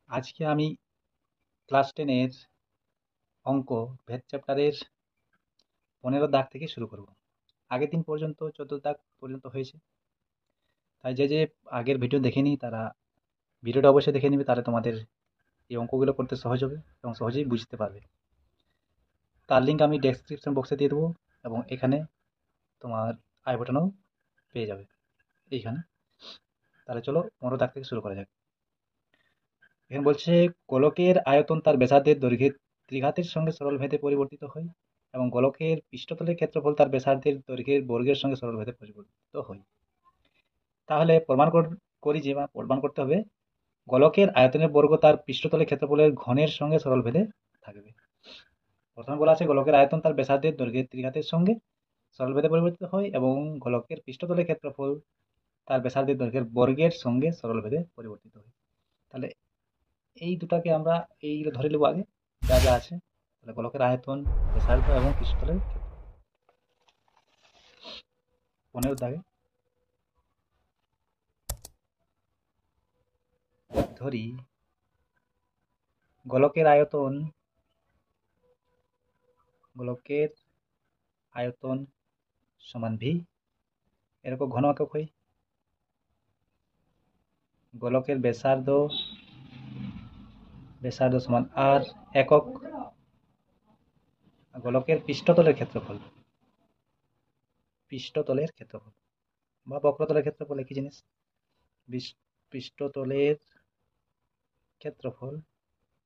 আজকে আমি ক্লাস 10 এর অঙ্ক ভেদ চ্যাপ্টারের 15 দাগ থেকে শুরু করব। আগের দিন পর্যন্ত 14 দাগ পর্যন্ত হয়েছে। তাই যে আগের ভিডিও দেখেনি তারা ভিডিওটা অবশ্যই দেখে নিবে, তাহলে তোমাদের এই অঙ্কগুলো করতে সহজ হবে এবং সহজেই বুঝতে পারবে। তার লিঙ্ক আমি ডেসক্রিপশন বক্সে দিয়ে দেবো এবং এখানে তোমার আই বাটনেও পেয়ে যাবে এইখানে। তাহলে চলো 15 দাগ থেকে শুরু করা যাক। এখানে বলছে গোলকের আয়তন তার ব্যাসার্ধের দৈর্ঘ্যের ত্রিঘাতের সঙ্গে সরলভেদে পরিবর্তিত হয় এবং গোলকের পৃষ্ঠতলের ক্ষেত্রফল তার ব্যাসার্ধের দৈর্ঘ্যের বর্গের সঙ্গে সরলভেদে পরিবর্তিত হয়। তাহলে করি যে প্রমাণ করতে হবে গোলকের আয়তনের বর্গ তার পৃষ্ঠতলের ক্ষেত্রফলের ঘনের সঙ্গে সরলভেদে থাকবে। প্রথমে বলা আছে গোলকের আয়তন তার ব্যাসার্ধের দৈর্ঘ্যের ত্রিঘাতের সঙ্গে সরলভেদে পরিবর্তিত হয় এবং গোলকের পৃষ্ঠতলের ক্ষেত্রফল তার ব্যাসার্ধের দৈর্ঘ্যের বর্গের সঙ্গে সরলভেদে পরিবর্তিত হয়। তাহলে এই দুটাকে আমরা এইগুলো ধরে নেবো আগে যা যা আছে। তাহলে গোলকের আয়তন, ব্যাসার্ধ এবং পৃষ্ঠতলের ক্ষেত্রফল। 15 দাগে ধরি গোলকের আয়তন সমান ভি, এরকম ঘন একক হয়। গোলকের ব্যাসার্ধ সমান আর একক। গোলকের পৃষ্ঠতলের ক্ষেত্রফল বা বক্রতলের ক্ষেত্রফল একই জিনিস। পৃষ্ঠতলের ক্ষেত্রফল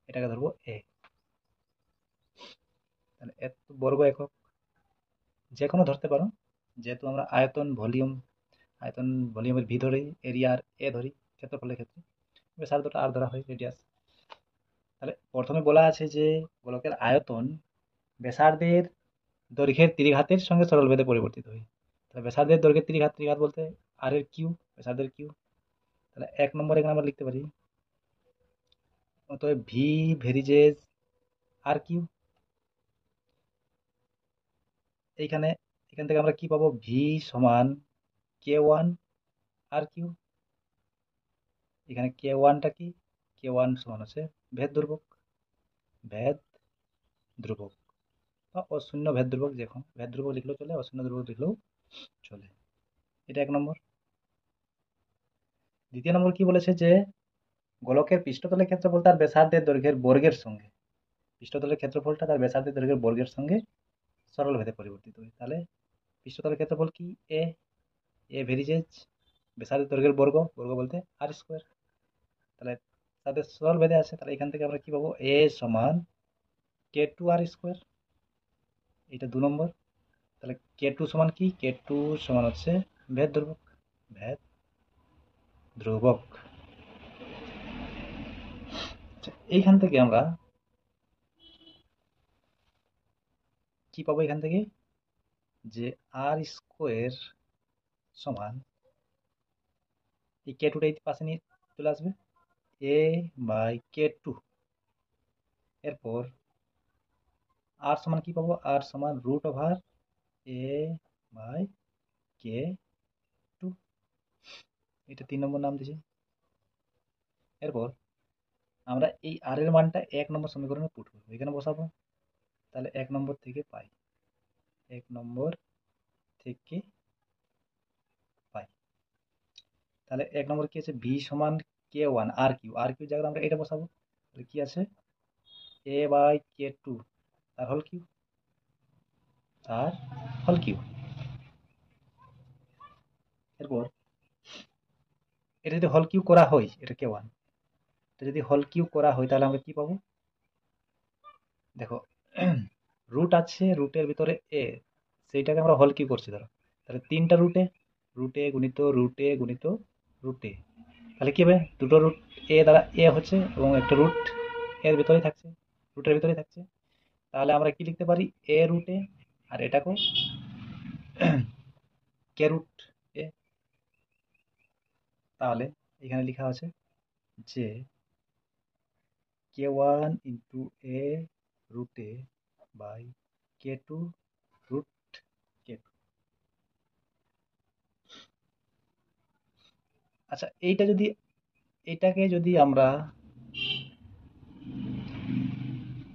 এটাকে ধরবো এ। তাহলে বর্গ একক যে কোনো ধরতে পারো, যেহেতু আমরা আয়তন ভলিউমের ভি ধরি, এরিয়ার এ ধরি, ক্ষেত্রফলের ক্ষেত্রে ব্যাসার্ধটা আর ধরা হয়, রেডিয়াস। তাহলে প্রথমে বলা আছে যে গোলকের আয়তন ব্যাসার্ধের দৈর্ঘ্যের ত্রিঘাতের সঙ্গে সরলভেদে পরিবর্তিত হয়। তাহলে ব্যাসার্ধের দৈর্ঘ্যের ত্রিঘাত বলতে আর এর কিউ, ব্যাসার্ধের কিউ। তাহলে 1 নম্বর এখানে আমরা লিখতে পারি অতএব ভি ভেরিজেস আর কিউ। এখান থেকে আমরা কি পাবো, ভি সমান কে ওয়ান আর কিউ। এখানে কে ওয়ানটা কি, কে ওয়ান সমান হচ্ছে ভেদ ধ্রুবক বা অশূন্য ভেদ ধ্রুবক, যে কোনো ভেদ ধ্রুবক লিখলেও চলে, অশূন্য ধ্রুবক লিখলেও চলে। এটা 1 নম্বর। দ্বিতীয় নম্বর কি বলেছে যে গোলকের পৃষ্ঠতলের ক্ষেত্রফল তার ব্যাসার্ধের দৈর্ঘ্যের বর্গের সঙ্গে, পৃষ্ঠতলের ক্ষেত্রফলটা তার ব্যাসার্ধের দৈর্ঘ্যের বর্গের সঙ্গে সরলভেদে পরিবর্তিত হয়। তাহলে পৃষ্ঠতলের ক্ষেত্রফল কি এ, ভেরিজেজ ব্যাসার্ধের দৈর্ঘ্যের বর্গ বলতে আর স্কোয়ার। তাহলে তাদের সরলভেদে আছে, তাহলে এখান থেকে আমরা কি পাবো, এ সমান কে টু আর স্কোয়ার। এটা 2 নম্বর। তাহলে কে টু সমান কি, কে টু সমান হচ্ছে ভেদ ধ্রুবক। আচ্ছা, এইখান থেকে আমরা কি পাবো, এখান থেকে যে আর স্কোয়ার সমান এই কে টুটা এই পাশে নিয়ে চলে আসবে, এ বাই কে টু। এরপর আর সমান কি পাবো, আর সমান root over A by K two. এটা 3 নম্বর নাম দিয়েছি। এরপর আমরা এই আর এর মানটা 1 নম্বর সমীকরণে পুট করবো, এখানে বসাবো। তাহলে 1 নম্বর থেকে পাই, 1 নম্বর থেকে পাই। তাহলে 1 নম্বর কি আছে, ভি সমান কে ওয়ান আর কিউ জায়গায় আমরা এটা বসাবো। তাহলে কি আছে, এ বাই কে টু তার হোল কিউ। এরপর এটা যদি হোল কিউ করা হয়, এটা কে ওয়ান, এটা যদি হোল কিউ করা হয় তাহলে আমরা কি পাবো, দেখো রুট আছে, রুটের ভিতরে এ, সেইটাকে আমরা হোল কিউ করছি ধরো। তাহলে 3টা রুটে, তাহলে কি হবে, দুটো রুট এ দ্বারা এ হচ্ছে এবং একটা রুট রুটের ভিতরেই থাকছে। তাহলে আমরা কি লিখতে পারি, এ রুটে আর এটাকেও কে রুট এ। তাহলে এখানে লেখা আছে যে K one into A root A by K two root K two. আচ্ছা, এটাকে যদি আমরা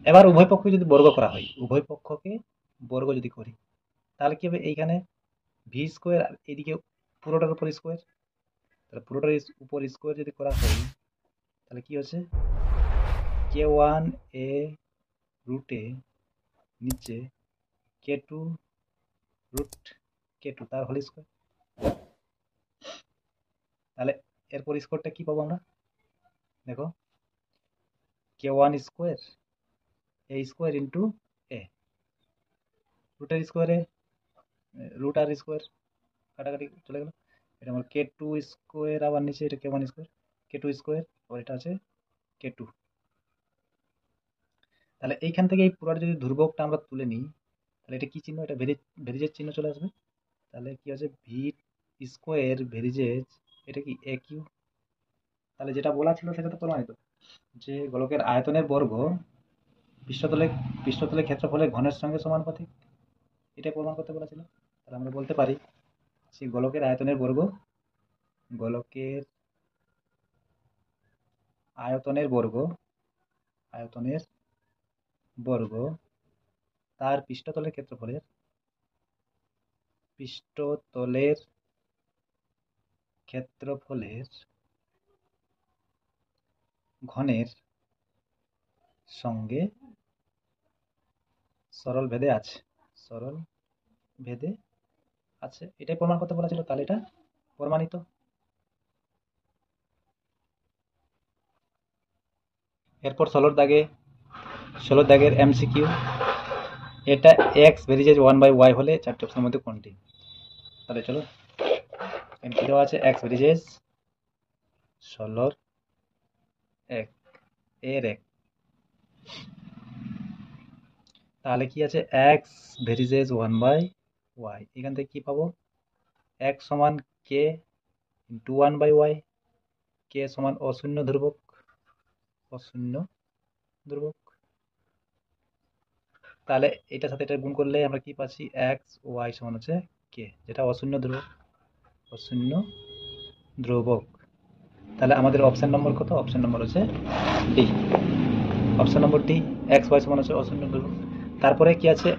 এবার উভয় পক্ষকে যদি বর্গ করা হয়, উভয় পক্ষকে বর্গ যদি করি, তাহলে কি হবে, এইখানে ভি স্কোয়ার আর এদিকে পুরোটার উপর স্কোয়ার, তাহলে পুরোটার উপর স্কোয়ার যদি করা হয়, তাহলে কি হচ্ছে, k1 এ রুটে নিচে k2 রুট k2 তার হোল স্কোয়ার। তাহলে এরপর স্কোয়ারটা কি পাবো আমরা, দেখো k1 স্কোয়ার এ স্কোয়ার ইন্টু এ, রুটের স্কোয়ারে রুট আর স্কোয়ার কাটাকাটি চলে গেল, এটা আমার k2 স্কোয়ার, আবার নিচে এটা k1 স্কোয়ার, k2 স্কোয়ার, আবার এটা আছে k2। তাহলে এইখান থেকে এই পুরোটা যদি ধ্রুবকটা আমরা তুলে নিই, তাহলে এটা কি চিহ্ন, এটা ভেরিজের চিহ্ন চলে আসবে। তাহলে কি আছে, ভি স্কোয়ার ভেরিজেজ, এটা কি এ কিউ। তাহলে যেটা বলা ছিল সেটা তো প্রমাণিত, যে গোলকের আয়তনের বর্গ পৃষ্ঠতলে পৃষ্ঠতলের ক্ষেত্রফলের ঘনের সঙ্গে সমানুপাতিক, এটা প্রমাণ করতে বলেছিল। তাহলে আমরা বলতে পারি সেই গোলকের আয়তনের বর্গ, গোলকের আয়তনের বর্গ, আয়তনের বর্গ তার পৃষ্ঠতলের ক্ষেত্রফলের, পৃষ্ঠতলের ক্ষেত্রফলের ঘনের সঙ্গে সরল ভেদে আছে, সরল ভেদে আছে, এটাই প্রমাণ করতে বলেছিল। তাহলে এটা প্রমাণিত। এরপর 16 দাগের এমসিকিউ, এটা এক্স ভেরিজেজ 1/y হলে চারটি অপশনের মধ্যে কোনটি। তাহলে চলো, এমসি দেওয়া আছে এক্স ভেরিজেজ 16 এক এর এক, তাহলে কি আছে, এক্স ভেরিজেজ 1/y, এখান থেকে কি পাবো, এক্স সমান কে ইন্টু 1/y, কে সমান অশূন্য ধ্রুবক, অশূন্য ধ্রুবক। তাহলে এটার সাথে এটা গুণ করলে আমরা কি পাচ্ছি, এক্স ওয়াই সমান হচ্ছে কে, যেটা অশূন্য ধ্রুবক, অশূন্য ধ্রুবক। তাহলে আমাদের অপশন নম্বর কত, অপশন নম্বর হচ্ছে ডি, অপশন নম্বর ডি, এক্স ওয়াই সমান হচ্ছে অশূন্য ধ্রুবক। তারপরে কি আছে,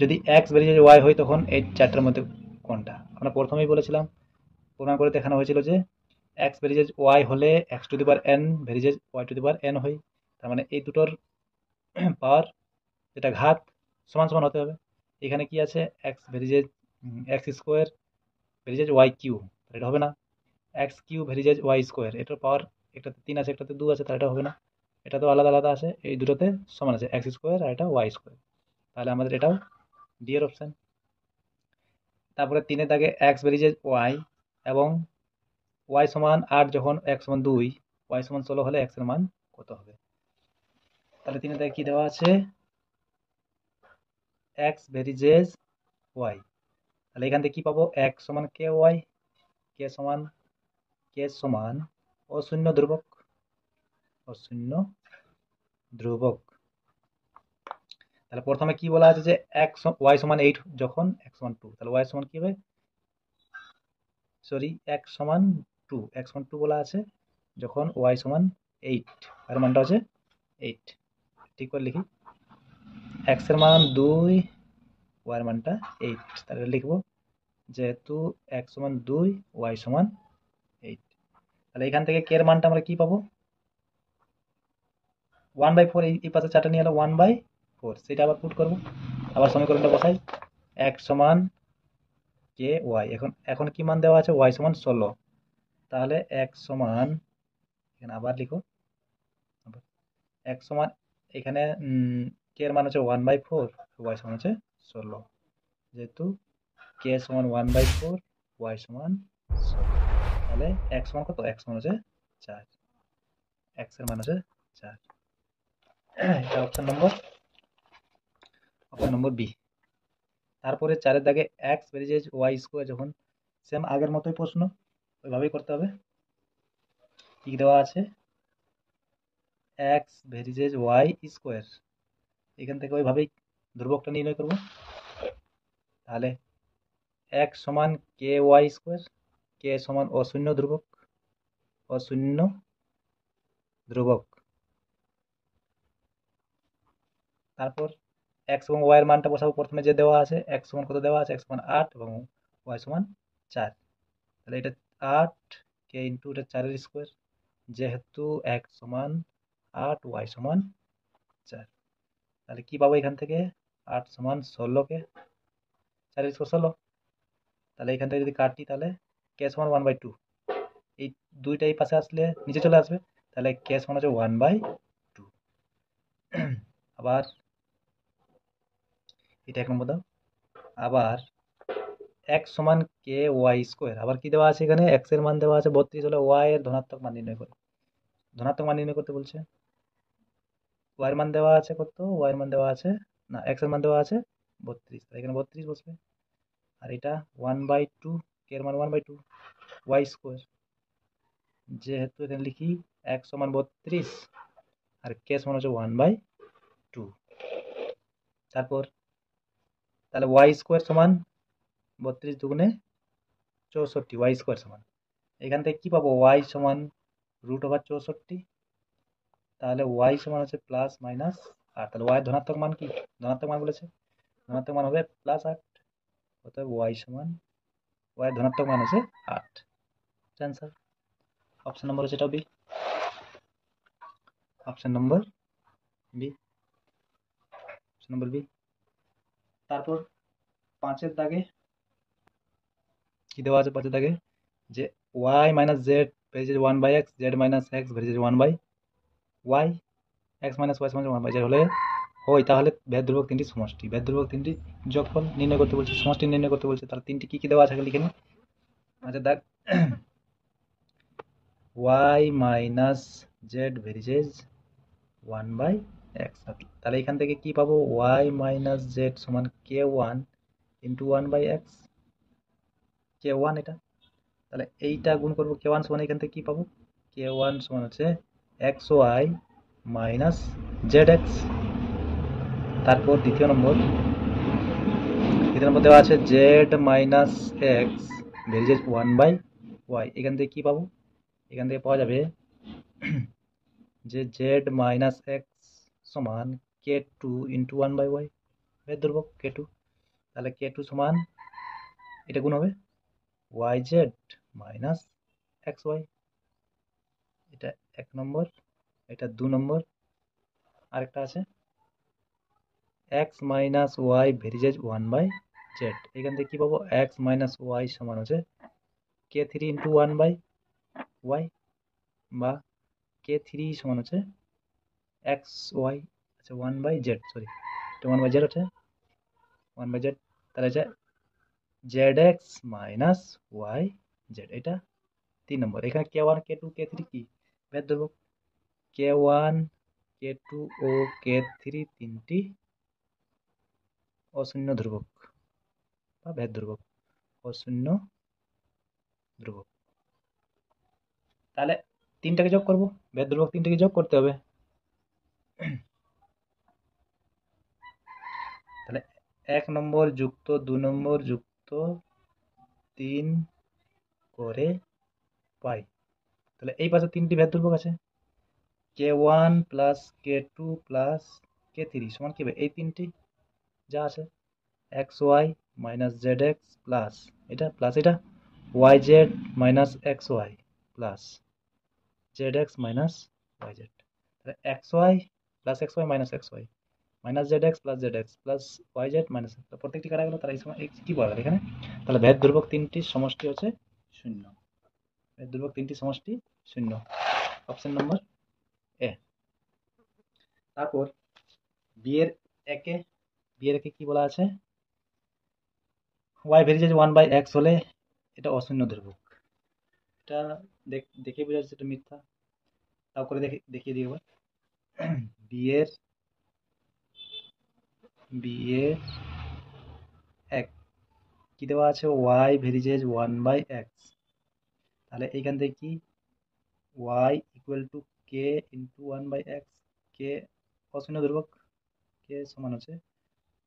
যদি এক্স ভেরিজেজ ওয়াই হয় তখন এই চারটার মধ্যে কোনটা। আমরা প্রথমেই বলেছিলাম, প্রমাণ করে দেখানো হয়েছিল যে এক্স ভেরিজেজ ওয়াই হলে X to the power N varies Y to the power N হয়, তার মানে এই দুটোর পাওয়ার, যেটা ঘাত, সমান সমান হতে হবে। এখানে কি আছে, X varies X square varies Y Q, এটা হবে না। X Q varies Y square, এটার পাওয়ার একটাতে 3 আছে একটাতে 2 আছে, তাহলে এটা হবে না। এটা তো আলাদা আলাদা আছে, এই দুটোতে সমান আছে, এক্স স্কোয়ার আর এটা ওয়াই স্কোয়ার, তাহলে আমাদের এটাও ডি এর অপশন। তারপরে 3 দাগে এক্স ভেরিজেজ ওয়াই এবং ওয়াই সমান 8 যখন এক্স সমান 2, ওয়াই সমান 16 হলে এক্স এর মান কত হবে। তাহলে 3 দাগে কি দেওয়া আছে, এক্স ভেরিজেজ ওয়াই, তাহলে এখান থেকে কি পাবো, এক্স সমান কে ওয়াই, কে সমান অশূন্য ধ্রুবক, অশূন্য ধ্রুবক। তাহলে প্রথমে কি বলা আছে, যে এক্স ওয়াই সমান 8 যখন এক্স সমান 2, তাহলে ওয়াই সমান কি হবে, সরি এক্স সমান 2, এক্স সমান 2 বলা আছে যখন ওয়াই সমান 8, আর মানটা হচ্ছে 8, ঠিক করে লিখি, এক্স এর মান 2, ওয়াই এর মানটা 8, তাহলে লিখবো যেহেতু এক্স সমান 2, ওয়াই সমান 8, তাহলে এখান থেকে কে এর মানটা আমরা কি পাবো, 1/4, এই পাশে 4টা নিয়ে এলো 1/4, সেটা আবার পুট করবো, আবার সমীকরণটা বসাই, এক্স সমান কে ওয়াই, এখন এখন কি মান দেওয়া আছে, ওয়াই সমান 16, তাহলে এক্স সমান, এখানে আবার লিখো, এক্স সমান এখানে কে এর মান হচ্ছে 1/4, ওয়াই সমান হচ্ছে 16, যেহেতু কে সমান 1/4, ওয়াই সমান 16, তাহলে এক্স সমান কত, এক্স সমান হচ্ছে 4, এক্স এর মান হচ্ছে 4, এটা অপশন নম্বর বি। তারপরে 4 দাগে এক্স ভেরিজেজ ওয়াই স্কোয়ার, যখন সেম আগের মতোই প্রশ্ন, ওইভাবেই করতে হবে। কি দেওয়া আছে, এক্স ভেরিজেজ ওয়াই স্কোয়ার, এখান থেকে ওইভাবেই ধ্রুবকটা নির্ণয় করব। তাহলে এক্স সমান কে ওয়াই স্কোয়ার, কে সমান অশূন্য ধ্রুবক, অশূন্য ধ্রুবক। তারপর এক্স এবং ওয়াই এর মানটা বসাবো। প্রথমে যে দেওয়া আছে এক্স সমান কত দেওয়া আছে, এক্স সমান 8 এবং ওয়াই সমান 4। তাহলে এটা 8 কে ইন্টু এটা 4 এর স্কোয়ার, যেহেতু এক্স সমান 8 ওয়াই সমান 4। তাহলে কি পাবো এখান থেকে, 8 সমান 16 কে 4 এর স্কোয়ার 16। তাহলে এখান থেকে যদি কাটি তাহলে কে সমান 1/2। এই দুইটা এই পাশে আসলে নিচে চলে আসবে, তাহলে কে সমান হচ্ছে 1/2। আবার এটা এক নম্বর দাও। আবার এক্স সমান কে ওয়াই স্কোয়ার, আবার কি দেওয়া আছে এখানে, এক্স এর মান দেওয়া আছে 32 হলে ওয়াই এর ধনাত্মক মান নির্ণয় করে, ধনাত্মক মান নির্ণয় করতে বলছে। ওয়াই এর মান দেওয়া আছে কত, ওয়াই এর মান দেওয়া আছে না, এক্স এর মান দেওয়া আছে 32, এখানে 32 বসবে। আর এটা 1/2, কে এর মান 1/2 ওয়াই স্কোয়ার, যেহেতু এখানে লিখি এক্স সমান 32 আর কে সমান হচ্ছে 1/2। তারপর তাহলে ওয়াই স্কোয়ার সমান 32 দুগুণে 64, ওয়াই স্কোয়ার সমান, এখান থেকে কি পাবো, ওয়াই সমান √64। তাহলে ওয়াই সমান হচ্ছে প্লাস মাইনাস 8। তাহলে ওয়াই ধনাত্মক মান কি, ধনাত্মক মান বলেছে, ধনাত্মক মান হবে +8। অতএব ওয়াই সমান, ওয়াই ধনাত্মক মান হচ্ছে 8। অ্যান্সার অপশন নম্বর হচ্ছে এটা বি, অপশন নম্বর বি, অপশন নম্বর বি। তারপর 5 এর দাগে কি দেওয়া আছে, 5 এর দাগে যে Y minus Z varies 1/x, Z minus X varies 1/y, X minus Y সমান 1/z হলে হয়, তাহলে ভেদ ধ্রুবক তিনটি সমষ্টি, ভেদ ধ্রুবক তিনটি যোগফল নির্ণয় করতে বলছে, সমষ্টি নির্ণয় করতে বলছে। তাহলে তিনটি কি কি দেওয়া আছে লিখে নিই। আচ্ছা দেখ, Y minus Z varies 1/x, তাহলে এখান থেকে কি পাবো, ওয়াই মাইনাস জেড সমান k1 ইন্টু 1/x, k1 এটা, তাহলে এইটা গুণ করবো k1 সমান, এখান থেকে কি পাবো, k1 সমান হচ্ছে xy মাইনাস zx। তারপর দ্বিতীয় নম্বর দেওয়া আছে Z minus X varies 1/y, এখান থেকে কি পাবো, এখান থেকে পাওয়া যাবে যে জেড মাইনাস এক্স সমান k2 ইন্টু 1/y, ভেদ ধ্রুবক k2। তাহলে k2 সমান এটা গুণ হবে yz মাইনাস xy, এটা 1 নম্বর। এটা 2 নম্বর। আরেকটা আছে x মাইনাস ওয়াই ভেরিজেস 1/z, এখান থেকে কি পাবো, x মাইনাস ওয়াই সমান হচ্ছে k3 ইন্টু 1/y, বা k3 সমান হচ্ছে xy, আচ্ছা 1/z, সরি এটা 1/z আছে, 1/z। তাহলে হচ্ছে zx মাইনাস yz, এটা 3 নম্বর। এখানে k1 k2 k3 কি ভেদ ধ্রুবক, k1 k2 ও k3 তিনটি অশূন্য ধ্রুবক বা ভেদ ধ্রুবক, অশূন্য ধ্রুবক। তাহলে তিনটাকে যোগ করব, ভেদ ধ্রুবক তিনটাকে যোগ করতে হবে। তাহলে 1 নম্বর যুক্ত 2 নম্বর যুক্ত 3 করে পাই। তাহলে এই পাশে তিনটি ভেদ ধ্রুবক আছে, k1 plus k2 plus k3 সমান কি হবে, এই তিনটি যা আছে xy মাইনাস zx প্লাস এটা প্লাস এটা yz minus xy plus zx minus yz। তাহলে xy plus xy minus xy minus zx plus zx plus yz minus, প্রত্যেকটি কাটা গেল, তারা এই সময় কি পাওয়া গেল এখানে। তাহলে ভেদ ধ্রুবক তিনটির সমষ্টি হচ্ছে 0, ভেদ ধ্রুবক তিনটির সমষ্টি 0, অপশন নম্বর এ। তারপর বিয়ের একে কি বলা আছে, y ভেরিজেস 1/x হলে এটা অশূন্য ধ্রুবক, এটা দেখে বোঝা যাচ্ছে এটা মিথ্যা। তাও করে দেখিয়ে দিই এবার। বিয়ের এক কি দেওয়া আছে, y ভেরিজেস 1/x, তাহলে এইখান থেকে কি y equal to k into 1/x, k অশূন্য ধ্রুবক, k সমান হচ্ছে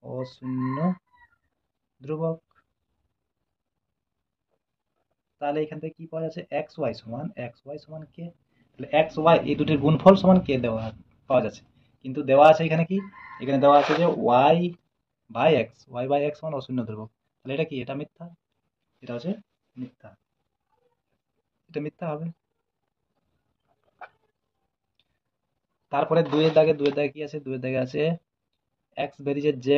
অশূন্য ধ্রুবক। তাহলে এখান থেকে কি পাওয়া যাচ্ছে, xy সমান k, তাহলে xy এই দুটির গুণফল সমান k দেওয়া পাওয়া যাচ্ছে, কিন্তু দেওয়া আছে এখানে কি এখানে দেওয়া আছে যে y/x সমান অশূন্য ধ্রুবক, তাহলে এটা কি? এটা মিথ্যা, এটা হচ্ছে মিথ্যা, এটা মিথ্যা হবে। তারপরে দুইয়ের দাগে কি আছে? দুইয়ের দাগে আছে x ভেরিজেড z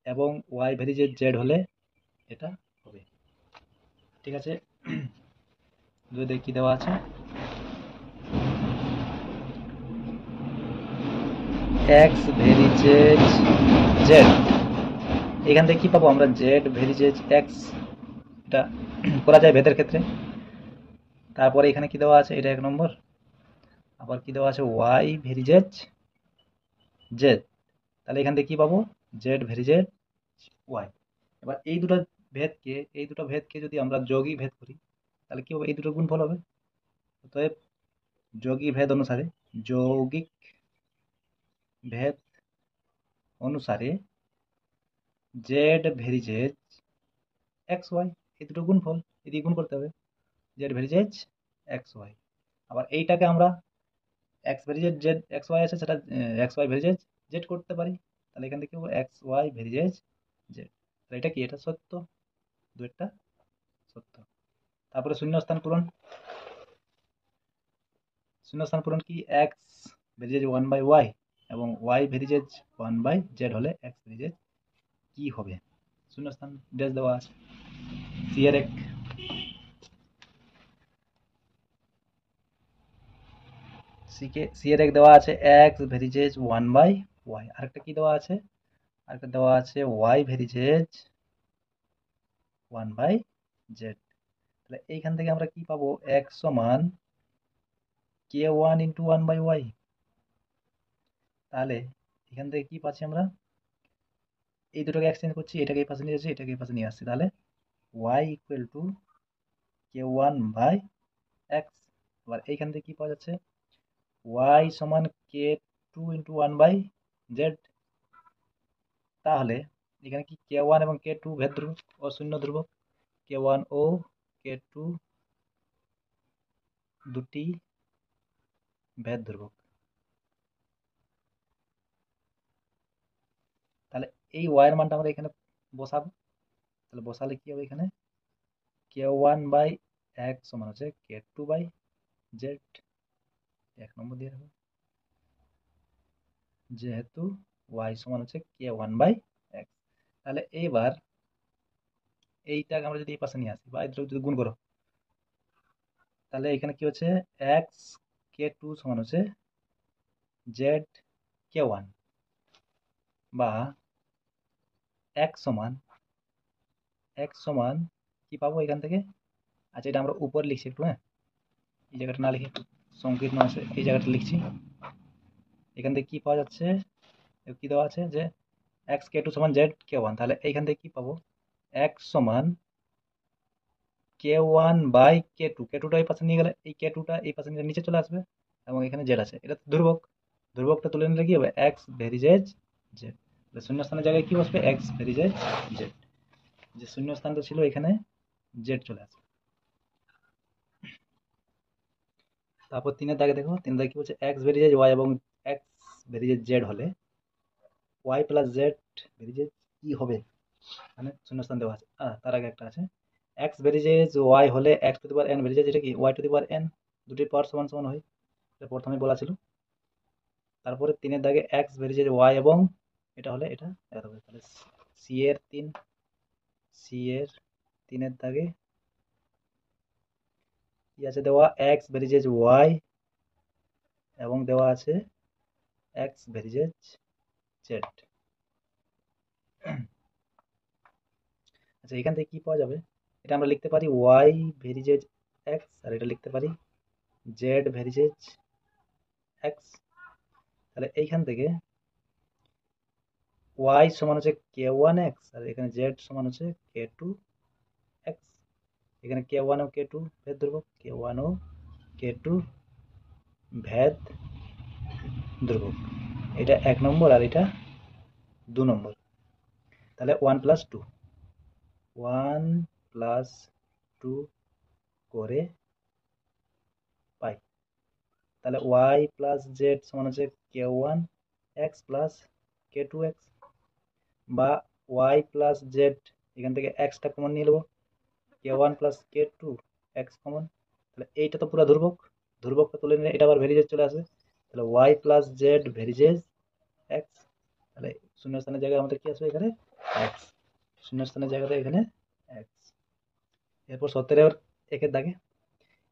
এবং y ভেরিজেড z হলে এটা হবে। ঠিক আছে, দুইয়ের দাগে কি দেওয়া আছে? x ভেরিজেড z, এখান থেকে কি পাবো আমরা? z ভেরিজেড x, এটা করা যায় ভেদের ক্ষেত্রে। তারপরে এখানে কি দেওয়া আছে? এটা 1 নম্বর। আবার কি দেওয়া আছে? y ভেরিজেড z, তাহলে এখান থেকে কি পাবো? z ভেরিজেড y। এবার এই দুটো ভেদকে যদি আমরা যৌগিক ভেদ করি তাহলে কি হবে? এই দুটো গুণফল হবে। অতএব যৌগিক ভেদ অনুসারে z ভেরিজেড এক্স ওয়াই, এই দুটো গুণফল, এদিকে গুণ করতে হবে, z ভেরিজেড এক্স ওয়াই। আবার এইটাকে আমরা এক্স ভেরিজেড জেড এক্স ওয়াই আছে, সেটা এক্স ওয়াই ভেরিজেড জেড করতে পারি, তাহলে এখান থেকে কি হবে? X Y varies Z. তাহলে এটা কি? এটা সত্য, দুইটা সত্য। তারপরে শূন্যস্থান পূরণ কি? এক্স ভেরিজেড 1/y এবং ওয়াই ভেরিজেড 1/z হলে এক্স ভেরিজেড কি হবে? শূন্যস্থান ড্যাশ দেওয়া আছে। সি এর এক দেওয়া আছে এক্স ভেরিজেড 1/y। আরেকটা কি দেওয়া আছে? আরেকটা দেওয়া আছে ওয়াই ভেরিজেড 1/z। তাহলে এইখান থেকে আমরা কি পাবো? এক্স সমান k1 ইন্টু 1/y। তাহলে এখান থেকে কি পাচ্ছি আমরা? এই দুটোকে এক্সচেঞ্জ করছি, এটাকে এই পাশে নিয়ে যাচ্ছি, এটাকে এই পাশে নিয়ে আসছি, তাহলে y ইকুয়াল টু k1/x। এবার এইখান থেকে কি পাওয়া যাচ্ছে? y সমান k2 ইন্টু 1/z। তাহলে এখানে কি k1 এবং k2 ভেদ ধ্রুবক ও শূন্য ধ্রুবক? k1 ও k2 দুটি ভেদ ধ্রুবক। তাহলে এই y এর মানটা আমরা এখানে বসাবো, তাহলে বসালে কি হবে? এখানে k1/x সমান হচ্ছে k2/z, 1 নম্বর দিয়ে রাখবো, যেহেতু y সমান হচ্ছে k1/x। তাহলে এইবার এইটাকে আমরা যদি এই পাশে নিয়ে আসি বা এদের যদি গুণ করো, তাহলে এখানে কি হচ্ছে? x k2 সমান হচ্ছে z k1, বা x সমান কি পাবো এখান থেকে? আচ্ছা, এটা আমরা উপর লিখছি একটু, হ্যাঁ, এই জায়গাটা না লিখে একটু সংকীর্ণ আছে, এই জায়গাটা লিখছি। এখান থেকে কি পাওয়া যাচ্ছে? কি দেওয়া আছে যে এক্স কে টু সমান জেড কে ওয়ান, তাহলে এইখান থেকে কি পাবো? এক্স সমান k1/k2, এই পাশে নিয়ে গেলে এই k2টা এই পাশে নিয়ে নিচে চলে আসবে, এবং এখানে জেড আছে, এটা তো ধ্রুবক, ধ্রুবকটা তুলে নিলে কি হবে? X ভেরিজেড Z. শূন্যস্থানের জায়গায় কি বসবে? এক্স ভেরিজেড জেড, যে শূন্যস্থানটা ছিল এখানে জেড চলে আসবে। তারপর 3-এর দাগে দেখো, 3 দাগে কি বলছে? এক্স ভেরিজেড ওয়াই এবং এক্স ভেরিজেড জেড হলে ওয়াই প্লাস জেড ভেরিজেড কি হবে? মানে শূন্যস্থান দেওয়া আছে। তার আগে একটা আছে, এক্স ভেরিজেড ওয়াই হলে X to the power N varies, এটা কি? Y to the power N, দুটির পাওয়ার সমান সমান হয়, এটা প্রথমে বলা ছিল। তারপরে 3-এর দাগে এক্স ভেরিজেড ওয়াই এবং এটা হলে এটা হবে। তাহলে সি এর 3-এর দাগে কি আছে দেওয়া? এক্স ভেরিজেড ওয়াই এবং দেওয়া আছে এক্স ভেরিজেড জেড। আচ্ছা, এখান থেকে কি পাওয়া যাবে? এটা আমরা লিখতে পারি ওয়াই ভেরিজেড এক্স, আর এটা লিখতে পারি জেড ভেরিজেড এক্স। তাহলে এইখান থেকে ওয়াই সমান হচ্ছে k1x, আর এখানে জেড সমান হচ্ছে k2x। এখানে k1 ও k2 ভেদ ধ্রুবক, k1 ও k2 ভেদ ধ্রুবক, এটা 1 নম্বর আর এটা 2 নম্বর। তাহলে 1+2 করে পাই। তাহলে y প্লাস জেড সমান হচ্ছে k1x প্লাস কে টু এক্স, বা ওয়াই প্লাস জেড, এখান থেকে এক্সটা কমন নিয়ে নেবো, কে ওয়ান প্লাস কে টু এক্স কমন। তাহলে এইটা তো পুরো ধ্রুবক, ধ্রুবকটা তুলে নিলে এটা আবার ভেরিজেজ চলে আসবে। তাহলে ওয়াই প্লাস জেড ভেরিজেজ এক্স। তাহলে শূন্যস্থানের জায়গায় আমাদের কি আসবে এখানে এক্স, শূন্যস্থানের জায়গাতে এখানে এক্স। এরপর 17 একের দাগে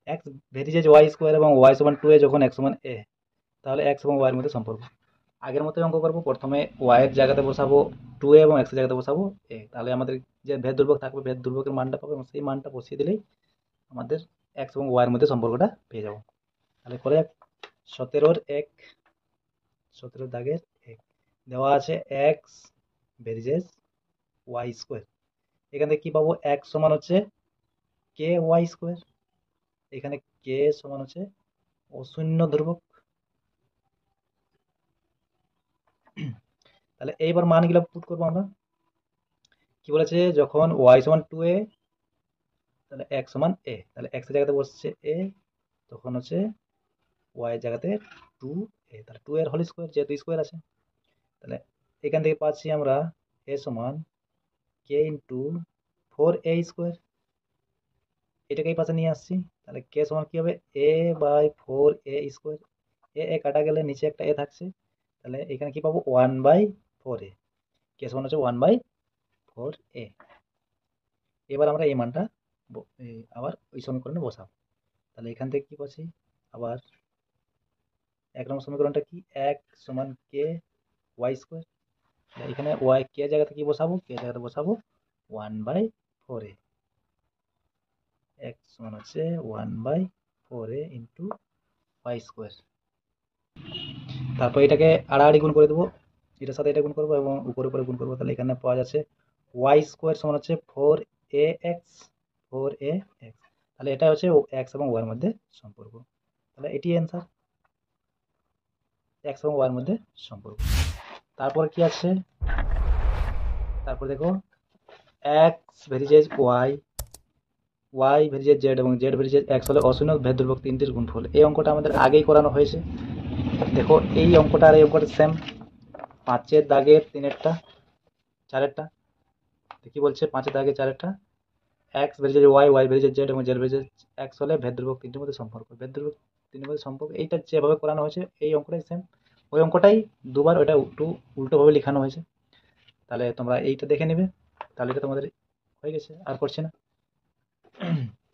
এক্স ভেরিজেজ ওয়াই স্কোয়ার এবং ওয়াই সমান 2a যখন এক্স সমান a, তাহলে এক্স এবং ওয়াইয়ের মধ্যে সম্পর্ক আগের মতোই অঙ্ক করবো। প্রথমে ওয়াইয়ের জায়গাতে বসাবো 2a এবং এক্সের জায়গাতে বসাবো a, তাহলে আমাদের যে ভেদ ধ্রুবক থাকবে ভেদ ধ্রুবকের মানটা পাবো এবং সেই মানটা বসিয়ে দিলেই আমাদের এক্স এবং ওয়াইয়ের মধ্যে সম্পর্কটা পেয়ে যাবো। তাহলে করে 17 দাগের এক দেওয়া আছে এক্স ভেরিজেজ ওয়াই স্কোয়ার। এখান থেকে কি পাবো, এক্স সমান হচ্ছে কে ওয়াই স্কোয়ার, এখানে কে সমান হচ্ছে অশূন্য ধ্রুবক। তাহলে এইবার মানগুলো পুট করবো আমরা। কি বলেছে, যখন ওয়াই সমান 2a তাহলে এক্স সমান a, তাহলে এক্স এর জায়গাতে বসছে a, তখন হচ্ছে ওয়াই এর জায়গাতে 2a, তাহলে 2 এর হোল স্কোয়ার যেহেতু স্কোয়ার আছে। তাহলে এখান থেকে পাচ্ছি আমরা a সমান কে ইন্টু 4a স্কোয়ার, এটাকেই পাশে নিয়ে আসছি। তাহলে কে সমান কি হবে, a বাই 4a স্কোয়ার, এ কাটা গেলে নিচে একটা এ থাকছে, তাহলে এখানে কি পাবো 1/4a, কে সমান হচ্ছে 1/4a। এবার আমরা এই মানটা আবার ওই সমীকরণে বসাবো। তাহলে এখান থেকে কি পাচ্ছি, আবার 1 নম্বর সমীকরণটা কি, এক সমান কে ওয়াই স্কোয়ার, এখানে ওয়াই কে জায়গাতে কি বসাবো, কে জায়গাতে বসাবো 1/4a, এক্স সমান হচ্ছে 1/4a ইন্টু ওয়াই স্কোয়ার। তারপর এটাকে আড়াআড়ি গুণ করে দেবো, এটার সাথে এটা গুণ করবো এবং উপরে উপরে গুণ করবো। তাহলে এখানে পাওয়া যাচ্ছে ওয়াই স্কোয়ার সমান হচ্ছে 4ax, তাহলে এটা হচ্ছে এক্স এবং ওয়াইয়ের মধ্যে সম্পর্ক। তাহলে এটি অ্যান্সার, এক্স এবং ওয়াইয়ের মধ্যে সম্পর্ক। তারপর কি আছে, তারপর দেখো x varies Y, Y ভেরিজেজ Z এবং জেড ভেরিজেজ এক্স হলে অশূন্য ভেদ ধ্রুবক তিনটির গুণফল। এই অঙ্কটা আমাদের আগেই করানো হয়েছে। দেখো এই অঙ্কটা আর এই অঙ্কটা সেম, 5-এর দাগের 3-এরটা 4-এরটা। কি বলছে, 5-এর দাগের 4-এরটা x varies Y, Y ভেরিজেজ Z এবং জেড ভেরিজেজ এক্স হলে ভেদ ধ্রুবক তিনটির মধ্যে সম্পর্ক, ভেদ ধ্রুবক তিনটির মধ্যে সম্পর্ক। এইটা যেভাবে করানো হয়েছে এই অঙ্কটাই সেম, ওই অঙ্কটাই দুবার ওটা একটু উল্টোভাবে লেখানো হয়েছে। তাহলে তোমরা এইটা দেখে নেবে, তাহলে এটা তোমাদের হয়ে গেছে, আর করছি না।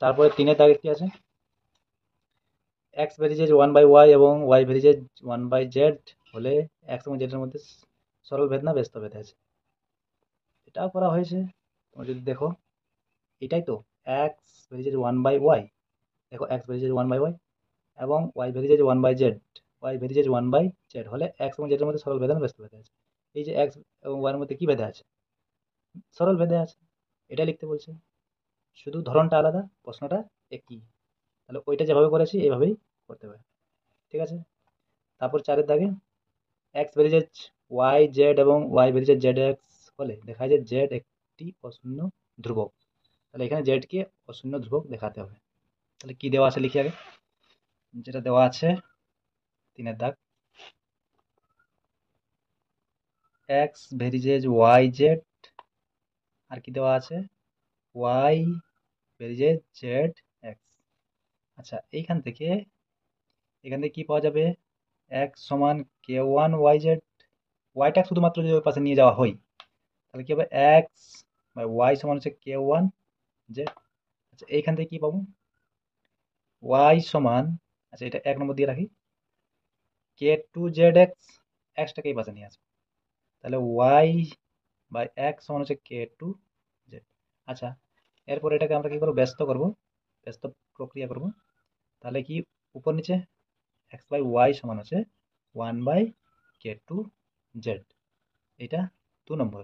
তারপরে 3-এর দাগে কি আছে, এক্স ভেরিজেজ 1/y এবং ওয়াই ভেরিজেজ 1/z হলে এক্স এবং জেড এর মধ্যে সরল ভেদ না ব্যস্ত ভেদ আছে, এটাও করা হয়েছে। তোমরা যদি দেখো এটাই তো, এক্স ভেরিজেজ 1/y, দেখো এক্স ভেরিজেজ 1/y এবং ওয়াই ভেরিজেজ 1/z, ওয়াই ভেরিজেজ 1/z হলে এক্স এবং জেড এর মধ্যে সরল ভেদ না ব্যস্ত ভেদ আছে। এই যে এক্স এবং ওয়াই এর মধ্যে কি ভেদে আছে, সরল ভেদে আছে, এটা লিখতে বলছে, শুধু ধরনটা আলাদা, প্রশ্নটা একই। তাহলে ওইটা যেভাবে করেছি এইভাবেই করতে হবে, ঠিক আছে। তারপর 4-এর দাগে এক্স ভেরিজেজ ওয়াই জেড এবং ওয়াই ভেরিজেজ জেড এক্স হলে দেখা যায় জেড একটি অশূন্য ধ্রুবক, তাহলে এখানে জেড কে অশূন্য ধ্রুবক দেখাতে হবে। তাহলে কি দেওয়া আছে লিখি আগে, যেটা দেওয়া আছে 3-এর দাগ, এক্স ভেরিজেজ ওয়াই জেড, আর কি দেওয়া আছে ওয়াই ভেরিজেজ জেড এক্স। আচ্ছা এখান থেকে কি পাওয়া যাবে, এক্স সমান কে ওয়ান ওয়াই জেড, ওয়াইটা শুধুমাত্র যদি ওই পাশে নিয়ে যাওয়া হয় তাহলে কি হবে, এক্স বাই ওয়াই সমান হচ্ছে কে ওয়ান জেড। আচ্ছা এইখান থেকে কি পাবো, ওয়াই সমান, আচ্ছা এটা 1 নম্বর দিয়ে রাখি, কে টু জেড এক্স, এক্সটাকে এই পাশে নিয়ে আসবো, তাহলে ওয়াই বাই এক্স সমান হচ্ছে কে টু জেড। আচ্ছা এরপর এটাকে আমরা কি করবো, ব্যস্ত করবো, ব্যস্ত প্রক্রিয়া করব। তাহলে কি উপর নিচে এক্স বাই ওয়াই সমান হচ্ছে 1/k2z, এটা 2 নম্বর।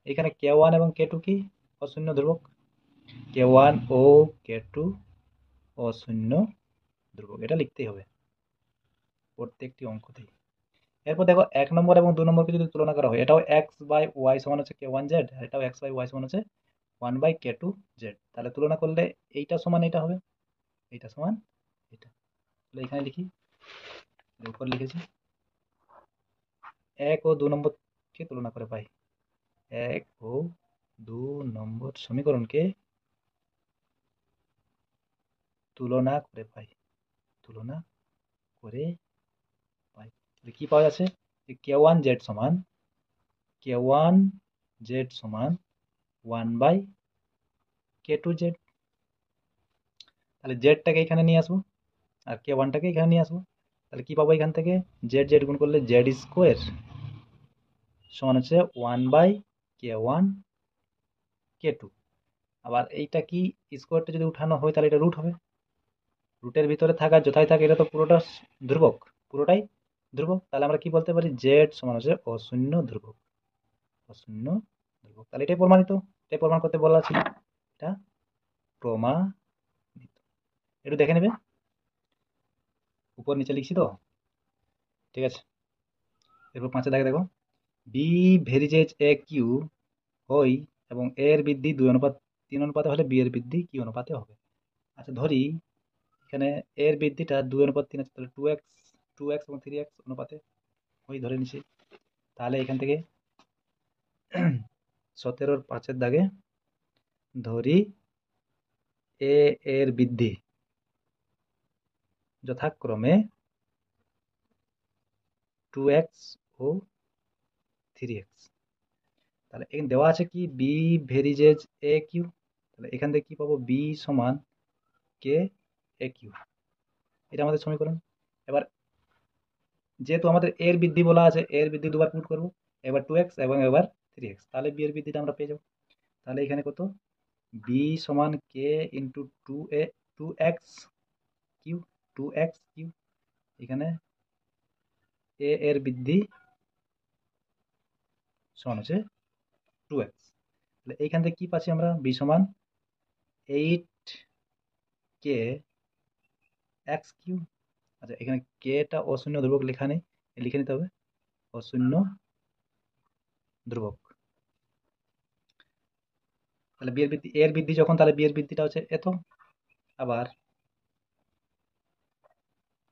এখানে k1 এবং k2 কি অশূন্য ধ্রুবক, k1 ও k2 অশূন্য ধ্রুবক, এটা লিখতেই হবে প্রত্যেকটি অঙ্কতেই। এরপর দেখো 1 নম্বর এবং 2 নম্বরকে যদি তুলনা করা হয়, এটাও x বাই ওয়াই সমান হচ্ছে k1z, আর এটাও x বাই ওয়াই সমান হচ্ছে 1/k2z, তাহলে তুলনা করলে এইটা সমান এটা হবে, এইটা সমান এটা। তাহলে এখানে লিখি, উপর লিখেছি 1 ও 2 নম্বর কে তুলনা করে পাই? 1 ও 2 নম্বর সমীকরণকে তুলনা করে পাই। তুলনা করে পাই। তাহলে কি পাওয়া যাচ্ছে? যে k1z সমান k1z সমান 1/k2z। তাহলে জেডটাকে এখানে নিয়ে আসবো আর k1টাকে এখানে নিয়ে আসবো। তাহলে কি পাবো এখান থেকে? জেড জেড গুণ করলে জেড স্কোয়ার সমান হচ্ছে 1/k1 k2। আবার এইটা কি স্কোয়ারটা যদি উঠানো হয় তাহলে এটা রুট হবে। রুটের ভিতরে থাকা যথাই থাকে এটা তো পুরোটা ধ্রুবক, পুরোটাই ধ্রুবক। তাহলে আমরা কি বলতে পারি? জেড সমান হচ্ছে অশূন্য ধ্রুবক। অশূন্য ধ্রুবক। তাহলে এটাই প্রমাণিত, এটাই প্রমাণ করতে বলা ছিল। এটা প্রমাণিত। একটু দেখে নেবে, উপর নিচে লিখছি তো, ঠিক আছে। এরপর 5 দাগে দেখো, বি ভেরিজেজ এ কিউ হই এবং এর বৃদ্ধি 2:3 অনুপাতে হলে বি এর বৃদ্ধি কি অনুপাতে হবে? আচ্ছা ধরি এখানে এর বৃদ্ধিটা 2:3 আছে, তাহলে 2x এবং 3x অনুপাতে ওই ধরে নিছি। তাহলে এখান থেকে 17-র 5-এর দাগে ধরি এ এর বৃদ্ধি যথাক্রমে 2x ও 3x। তাহলে এখানে দেওয়া আছে কি? বি ভেরিজেজ এ কিউ। তাহলে এখান থেকে কি পাবো? বি সমান কে এ কিউ, এটা আমাদের সমীকরণ। এবার যেহেতু আমাদের এর বৃদ্ধি বলা আছে, এর বৃদ্ধি দুবার পুট করবো, এবার 2x এবং এবার 3x, তাহলে বি এর বৃদ্ধিটা আমরা পেয়ে যাবো। তাহলে এখানে কত? বি সমান কে into 2x Q, 2x Q. এখানে এ এর বৃদ্ধি সমান হচ্ছে 2x। তাহলে এইখান থেকে কি পাচ্ছি আমরা? বি সমান 8k x কিউ। আচ্ছা এখানে কেটা অশূন্য ধ্রুবক লেখা নেই, লিখে নিতে হবে অশূন্য ধ্রুবক। তাহলে বি এর বৃদ্ধি, এর বৃদ্ধি যখন, তাহলে বি এর বৃদ্ধিটা হচ্ছে এত। আবার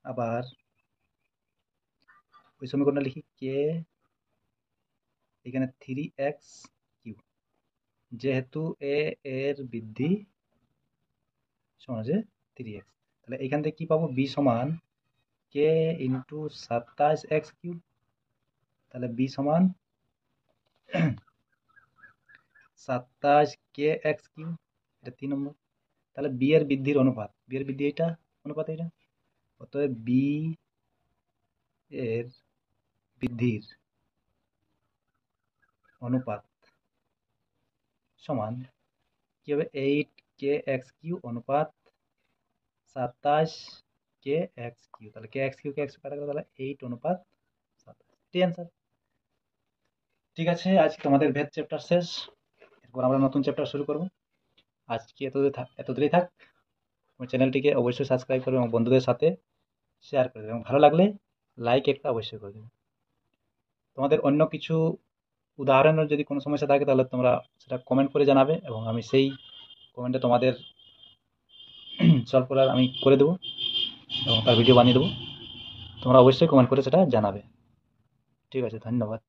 আবার ওই সমীকরণটা লিখি, কে এখানে 3x কিউ, যেহেতু এ এর বৃদ্ধি সমান হচ্ছে 3x। তাহলে এখান থেকে কি পাবো? বি সমান কে ইন্টু 27x কিউ। তাহলে বি সমান 27k x কিউ, এটা 3 নম্বর। তাহলে বি এর বৃদ্ধির অনুপাত, বি এর বৃদ্ধি এটা, অনুপাত এটা। অতএব বি এর বৃদ্ধির অনুপাত সমান কি হবে? 8k x কিউ অনুপাত 27k x কিউ। তাহলে k x কিউ কে x কাটা গেল, তাহলে 8 অনুপাত 27, এটাই অ্যান্সার। ঠিক আছে, আজকে তোমাদের ভেদ চ্যাপ্টার শেষ। এরপর আমরা নতুন চ্যাপ্টার শুরু করব। আজকে এতদূরেই থাক। আমার চ্যানেলটিকে অবশ্যই সাবস্ক্রাইব করবে এবং বন্ধুদের সাথে শেয়ার করে দেবে, এবং ভালো লাগলে লাইক একটা অবশ্যই করে দেবে। তোমাদের অন্য কিছু উদাহরণের যদি কোনো সমস্যা থাকে তাহলে তোমরা সেটা কমেন্ট করে জানাবে, এবং আমি সেই কমেন্টে তোমাদের সলভ করার আমি করে দেবো এবং তার ভিডিও বানিয়ে দেবো। তোমরা অবশ্যই কমেন্ট করে সেটা জানাবে। ঠিক আছে, ধন্যবাদ।